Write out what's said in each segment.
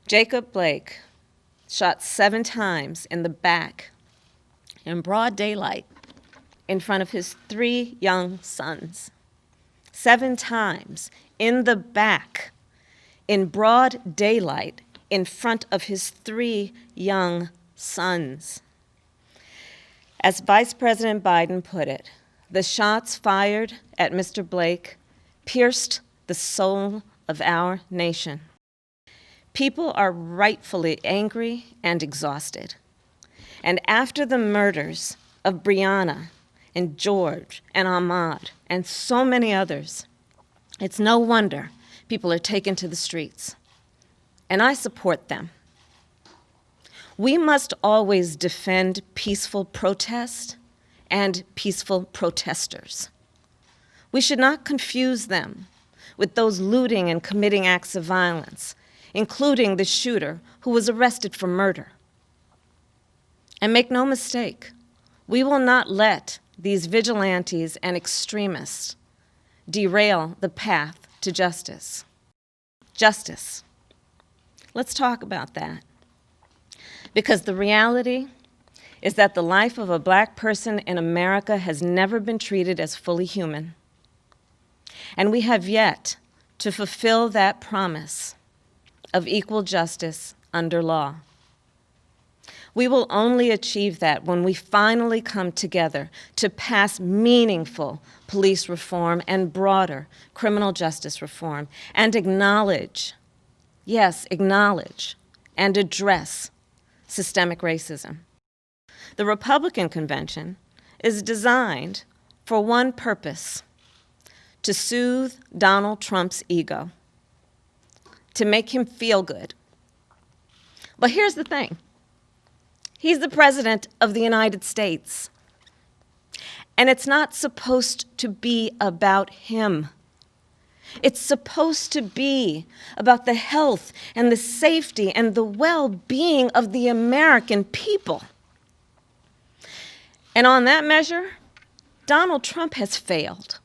Jacob Blake, shot 7 times in the back in broad daylight in front of his 3 young sons. 7 times in the back in broad daylight in front of his 3 young sons. As Vice President Biden put it, the shots fired at Mr. Blake pierced the soul of our nation. People are rightfully angry and exhausted. And after the murders of Breonna and George and Ahmaud and so many others, it's no wonder people are taken to the streets. And I support them. We must always defend peaceful protest and peaceful protesters. We should not confuse them with those looting and committing acts of violence, including the shooter who was arrested for murder. And make no mistake, we will not let these vigilantes and extremists derail the path to justice. Justice. Let's talk about that. Because the reality is that the life of a Black person in America has never been treated as fully human. And we have yet to fulfill that promise of equal justice under law. We will only achieve that when we finally come together to pass meaningful police reform and broader criminal justice reform and acknowledge, yes, acknowledge and address systemic racism. The Republican convention is designed for one purpose: to soothe Donald Trump's ego, to make him feel good. But here's the thing. He's the President of the United States. And it's not supposed to be about him. It's supposed to be about the health and the safety and the well-being of the American people. And on that measure, Donald Trump has failed.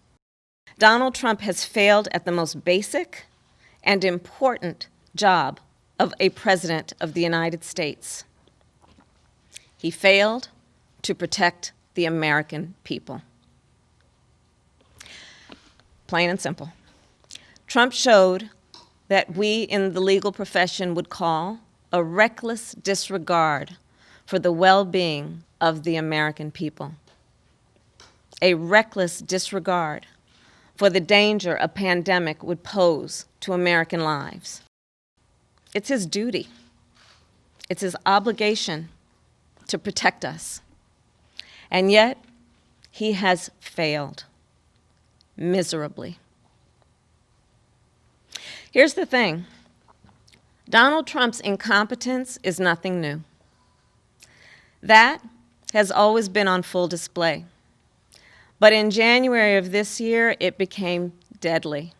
Donald Trump has failed at the most basic and important job of a president of the United States. He failed to protect the American people. Plain and simple. Trump showed that we in the legal profession would call a reckless disregard for the well-being of the American people. A reckless disregard for the danger a pandemic would pose to American lives. It's his duty. It's his obligation to protect us. And yet, he has failed miserably. Here's the thing. Donald Trump's incompetence is nothing new. That has always been on full display. But in January of this year, it became deadly.